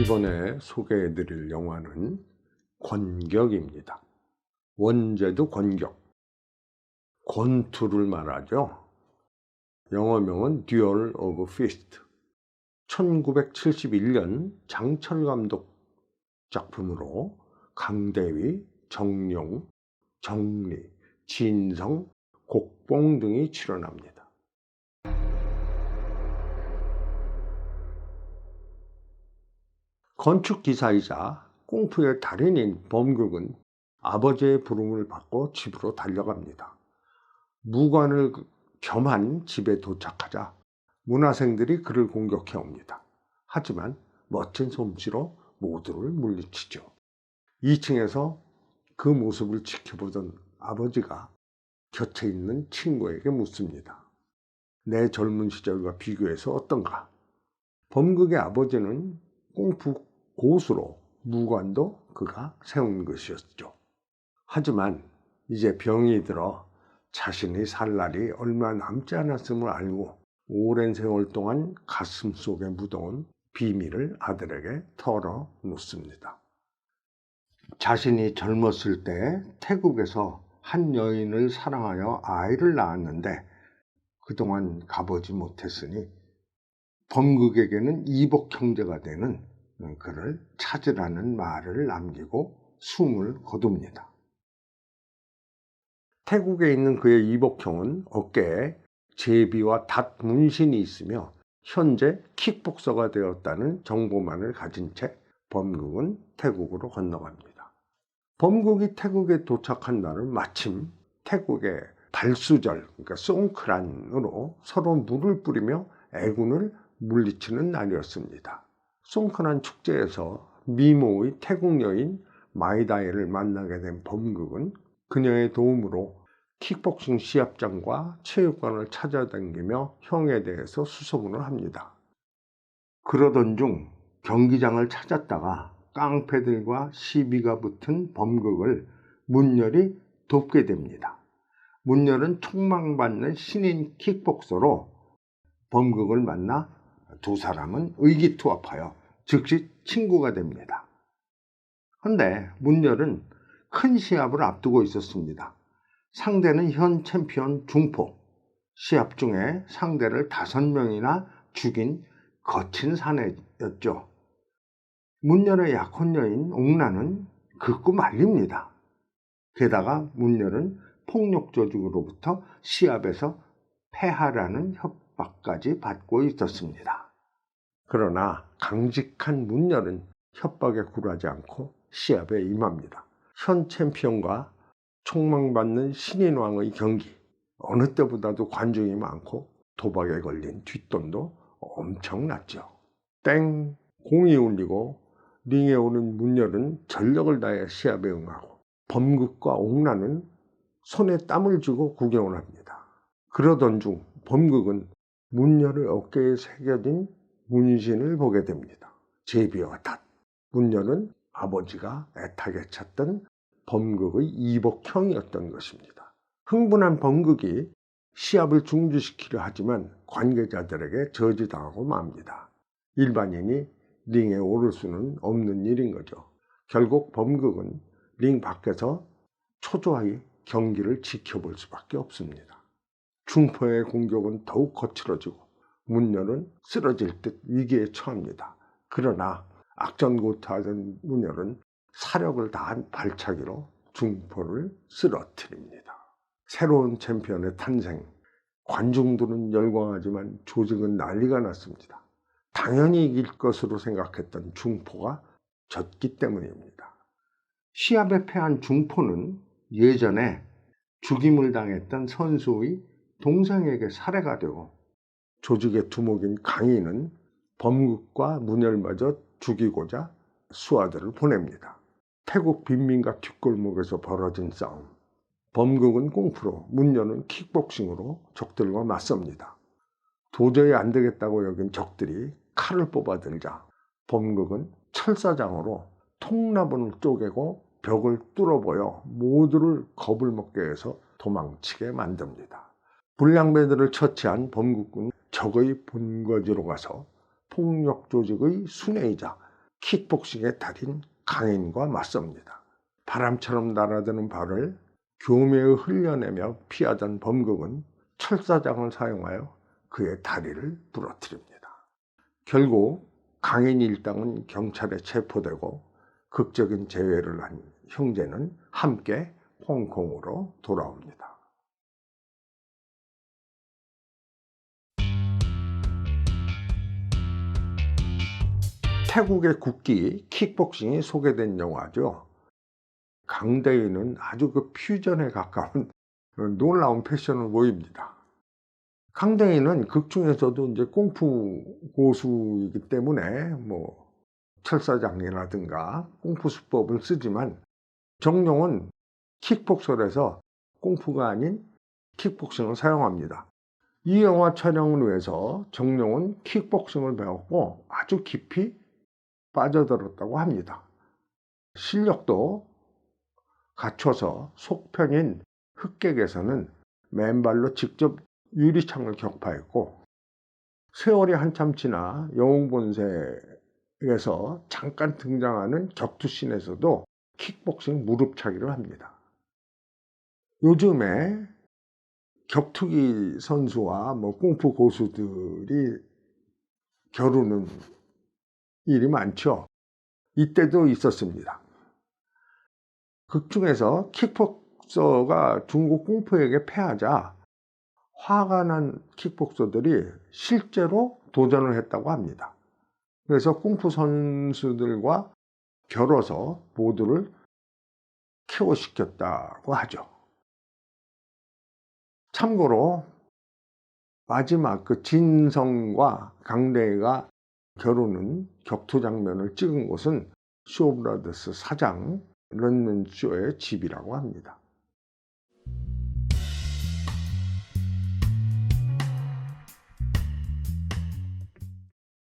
이번에 소개해드릴 영화는 권격입니다. 원제도 권격, 권투를 말하죠. 영어명은 듀얼 오브 피스트. 1971년 장철 감독 작품으로 강대위, 정용, 정리, 진성, 곡봉 등이 출연합니다. 건축기사이자 꽁푸의 달인인 범극은 아버지의 부름을 받고 집으로 달려갑니다. 무관을 겸한 집에 도착하자 문화생들이 그를 공격해 옵니다. 하지만 멋진 솜씨로 모두를 물리치죠. 2층에서 그 모습을 지켜보던 아버지가 곁에 있는 친구에게 묻습니다. 내 젊은 시절과 비교해서 어떤가? 범극의 아버지는 꽁푸 고수로 무관도 그가 세운 것이었죠. 하지만 이제 병이 들어 자신이 살 날이 얼마 남지 않았음을 알고 오랜 세월 동안 가슴 속에 묻어온 비밀을 아들에게 털어놓습니다. 자신이 젊었을 때 태국에서 한 여인을 사랑하여 아이를 낳았는데 그동안 가보지 못했으니 범극에게는 이복 형제가 되는 그를 찾으라는 말을 남기고 숨을 거둡니다. 태국에 있는 그의 이복형은 어깨에 제비와 닷 문신이 있으며 현재 킥복서가 되었다는 정보만을 가진 채 범극은 태국으로 건너갑니다. 범극이 태국에 도착한 날은 마침 태국의 발수절, 그러니까 송크란으로 서로 물을 뿌리며 애군을 물리치는 날이었습니다. 송크란 축제에서 미모의 태국 여인 마이다이를 만나게 된 범극은 그녀의 도움으로 킥복싱 시합장과 체육관을 찾아다니며 형에 대해서 수소문을 합니다. 그러던 중 경기장을 찾았다가 깡패들과 시비가 붙은 범극을 문열이 돕게 됩니다. 문열은 촉망받는 신인 킥복서로 범극을 만나 두 사람은 의기투합하여 즉시 친구가 됩니다. 그런데 문열은 큰 시합을 앞두고 있었습니다. 상대는 현 챔피언 중포. 시합 중에 상대를 5명이나 죽인 거친 사내였죠. 문열의 약혼 여인 옥라는 극구 말립니다. 게다가 문열은 폭력 조직으로부터 시합에서 패하라는 협박까지 받고 있었습니다. 그러나 강직한 문열은 협박에 굴하지 않고 시합에 임합니다. 현 챔피언과 촉망받는 신인왕의 경기, 어느 때보다도 관중이 많고 도박에 걸린 뒷돈도 엄청났죠. 땡! 공이 울리고 링에 오른 문열은 전력을 다해 시합에 응하고 범극과 옥라는 손에 땀을 쥐고 구경을 합니다. 그러던 중 범극은 문열의 어깨에 새겨진 문신을 보게 됩니다. 제비와 닷. 문열은 아버지가 애타게 찾던 범극의 이복형이었던 것입니다. 흥분한 범극이 시합을 중지시키려 하지만 관계자들에게 저지당하고 맙니다. 일반인이 링에 오를 수는 없는 일인 거죠. 결국 범극은 링 밖에서 초조하게 경기를 지켜볼 수밖에 없습니다. 중포의 공격은 더욱 거칠어지고 문열은 쓰러질 듯 위기에 처합니다. 그러나 악전고투하던 문열은 사력을 다한 발차기로 중포를 쓰러뜨립니다. 새로운 챔피언의 탄생. 관중들은 열광하지만 조직은 난리가 났습니다. 당연히 이길 것으로 생각했던 중포가 졌기 때문입니다. 시합에 패한 중포는 예전에 죽임을 당했던 선수의 동생에게 살해가 되고 조직의 두목인 강인은 범극과 문열마저 죽이고자 수하들을 보냅니다. 태국 빈민가 뒷골목에서 벌어진 싸움. 범극은 꽁푸로, 문열은 킥복싱으로 적들과 맞섭니다. 도저히 안 되겠다고 여긴 적들이 칼을 뽑아들자 범극은 철사장으로 통나무를 쪼개고 벽을 뚫어보여 모두를 겁을 먹게 해서 도망치게 만듭니다. 불량배들을 처치한 범극군은 적의 본거지로 가서 폭력 조직의 순회이자 킥복싱의 달인 강인과 맞섭니다. 바람처럼 날아드는 발을 교묘히 흘려내며 피하던 범국은 철사장을 사용하여 그의 다리를 부러뜨립니다. 결국 강인 일당은 경찰에 체포되고 극적인 재회를 한 형제는 함께 홍콩으로 돌아옵니다. 태국의 국기 킥복싱이 소개된 영화죠. 강대인은 아주 그 퓨전에 가까운 놀라운 패션을 보입니다. 강대인은 극 중에서도 이제 꽁푸 고수이기 때문에 뭐 철사장이라든가 꽁푸 수법을 쓰지만 정룡은 킥복서에서 꽁푸가 아닌 킥복싱을 사용합니다. 이 영화 촬영을 위해서 정룡은 킥복싱을 배웠고 아주 깊이 빠져들었다고 합니다. 실력도 갖춰서 속편인 흑객에서는 맨발로 직접 유리창을 격파했고 세월이 한참 지나 영웅본색에서 잠깐 등장하는 격투씬에서도 킥복싱 무릎차기를 합니다. 요즘에 격투기 선수와 꽁푸 고수들이 겨루는 일이 많죠. 이때도 있었습니다. 극 중에서 킥복서가 중국 꽁푸에게 패하자 화가 난 킥복서들이 실제로 도전을 했다고 합니다. 그래서 꽁푸 선수들과 겨뤄서 모두를 KO시켰다고 하죠. 참고로 마지막 그 진성과 강대희가 겨루는 격투 장면을 찍은 곳은 쇼브라더스 사장 런먼쇼의 집이라고 합니다.